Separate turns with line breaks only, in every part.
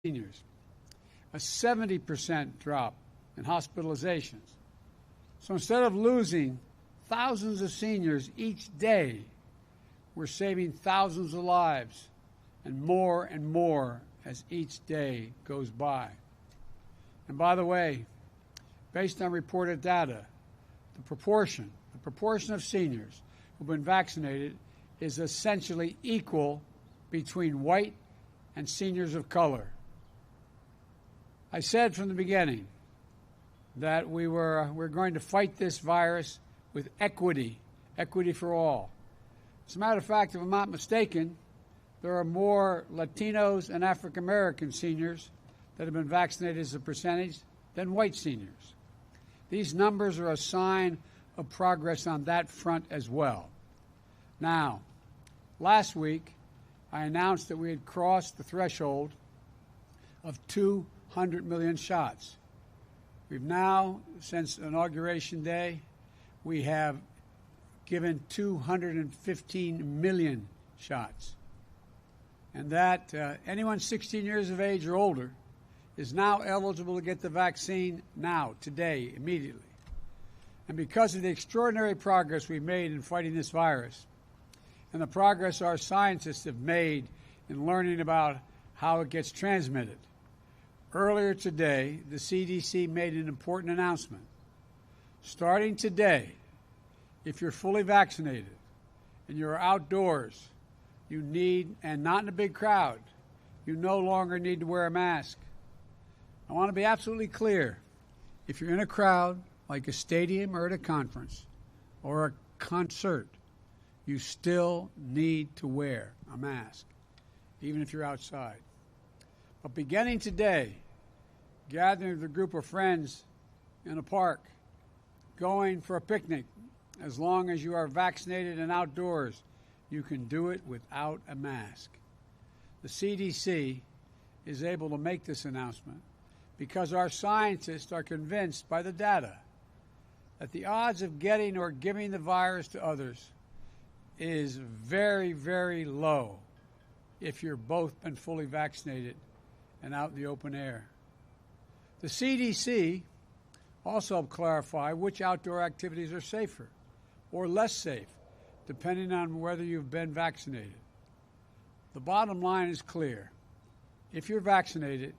seniors, a 70% drop in hospitalizations. So instead of losing thousands of seniors each day, we're saving thousands of lives and more as each day goes by. And by the way, based on reported data, the proportion of seniors who've been vaccinated is essentially equal between white and seniors of color. I said from the beginning that we're going to fight this virus with equity for all. As a matter of fact, if I'm not mistaken, there are more Latinos and African American seniors that have been vaccinated as a percentage than white seniors. These numbers are a sign of progress on that front as well. Now, last week, I announced that we had crossed the threshold of 200 million shots. We've now, since Inauguration Day, we have given 215 million shots. And that anyone 16 years of age or older is now eligible to get the vaccine now, today, immediately. And because of the extraordinary progress we've made in fighting this virus and the progress our scientists have made in learning about how it gets transmitted, earlier today, the CDC made an important announcement. Starting today, if you're fully vaccinated and you're outdoors, you need, and not in a big crowd, you no longer need to wear a mask. I want to be absolutely clear. If you're in a crowd, like a stadium or at a conference or a concert, you still need to wear a mask, even if you're outside. But beginning today, gathering with a group of friends in a park, going for a picnic, as long as you are vaccinated and outdoors, you can do it without a mask. The CDC is able to make this announcement because our scientists are convinced by the data that the odds of getting or giving the virus to others is very, very low if you're both been fully vaccinated and out in the open air. The CDC also helped clarify which outdoor activities are safer or less safe, depending on whether you've been vaccinated. The bottom line is clear. If you're vaccinated,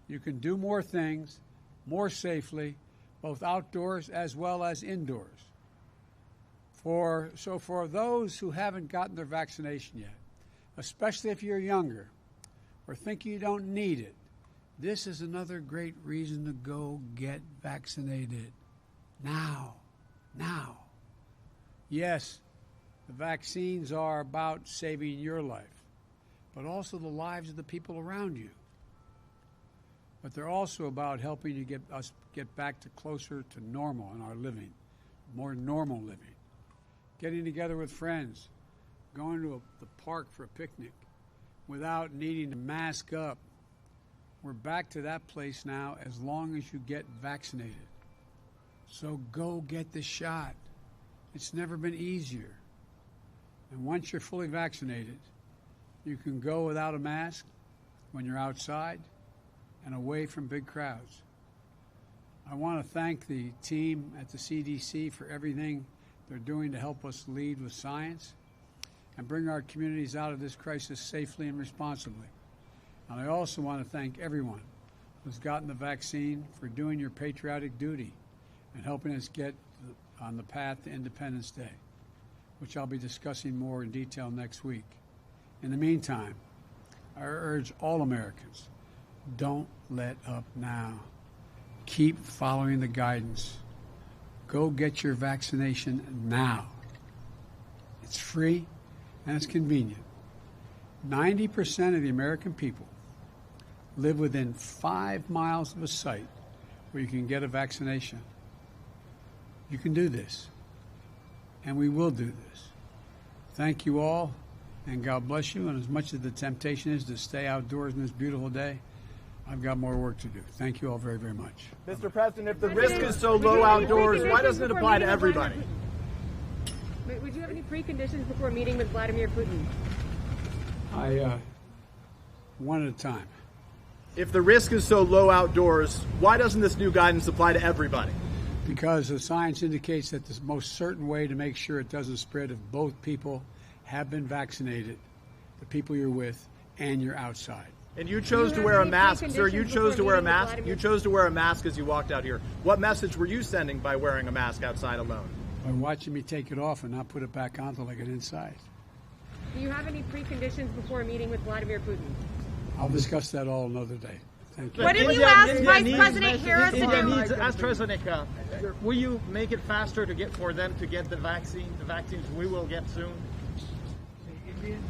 you can do more things more safely, both outdoors as well as indoors. So for those who haven't gotten their vaccination yet, especially if you're younger or think you don't need it, this is another great reason to go get vaccinated. Now. Yes, the vaccines are about saving your life, but also the lives of the people around you. But they're also about helping you get back to closer to normal in our living, more normal living. Getting together with friends, going to the park for a picnic without needing to mask up. We're back to that place now as long as you get vaccinated. So go get the shot. It's never been easier. And once you're fully vaccinated, you can go without a mask when you're outside and away from big crowds. I want to thank the team at the CDC for everything they're doing to help us lead with science and bring our communities out of this crisis safely and responsibly. And I also want to thank everyone who's gotten the vaccine for doing your patriotic duty and helping us get on the path to Independence Day, which I'll be discussing more in detail next week. In the meantime, I urge all Americans, don't let up now. Keep following the guidance. Go get your vaccination now. It's free and it's convenient. 90% of the American people live within 5 miles of a site where you can get a vaccination. You can do this, and we will do this. Thank you all, and God bless you. And as much as the temptation is to stay outdoors in this beautiful day, I've got more work to do. Thank you all very, very much.
Mr. President, if the risk is so low outdoors, why doesn't it apply to everybody?
Would you have any preconditions before meeting with Vladimir Putin?
One at a time.
If the risk is so low outdoors, why doesn't this new guidance apply to everybody?
Because the science indicates that the most certain way to make sure it doesn't spread if both people have been vaccinated, the people you're with, and you're outside.
And you chose to wear a mask, sir. You chose to wear a mask. You chose to wear a mask as you walked out here. What message were you sending by wearing a mask outside alone?
By watching me take it off and not put it back on until I get inside.
Do you have any preconditions before a meeting with Vladimir Putin?
I'll discuss that all another day. Thank you.
What did you ask Vice President Harris to
India
do?
needs AstraZeneca. Will you make it faster for them to get the vaccines we will get soon?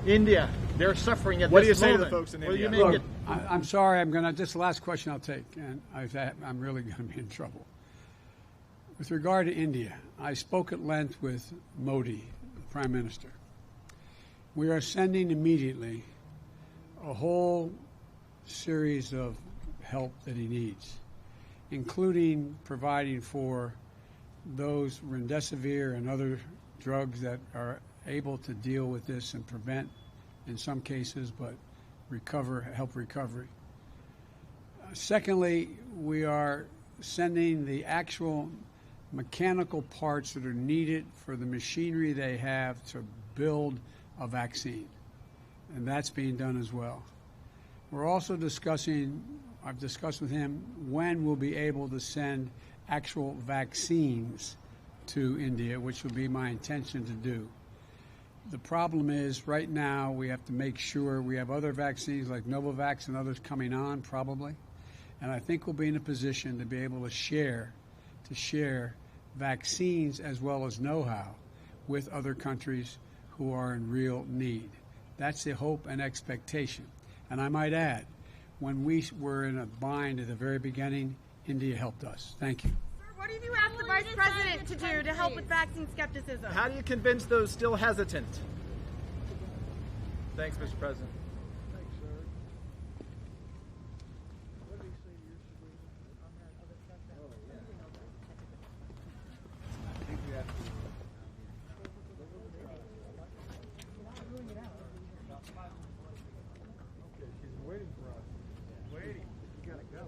India, they're suffering at
What do
this
you say to
moment.
the folks in
Will
India?
you make
Look,
it?
I'm sorry. This is the last question I'll take, and I'm really going to be in trouble. With regard to India, I spoke at length with Modi, the Prime Minister. We are sending immediately a whole series of help that he needs, including providing for those remdesivir and other drugs that are able to deal with this and prevent, in some cases, but help recovery. Secondly, we are sending the actual mechanical parts that are needed for the machinery they have to build a vaccine, and that's being done as well. We're also I've discussed with him when we'll be able to send actual vaccines to India, which will be my intention to do. The problem is right now we have to make sure we have other vaccines like Novavax and others coming on probably, and I think we'll be in a position to be able to share vaccines as well as know-how with other countries who are in real need. That's the hope and expectation. And I might add, when we were in a bind at the very beginning, India helped us. Thank you.
What did you ask the Vice President to do to help with vaccine skepticism?
How do you convince those still hesitant? Thanks, Mr. President.
Waiting for us. Waiting. You gotta go.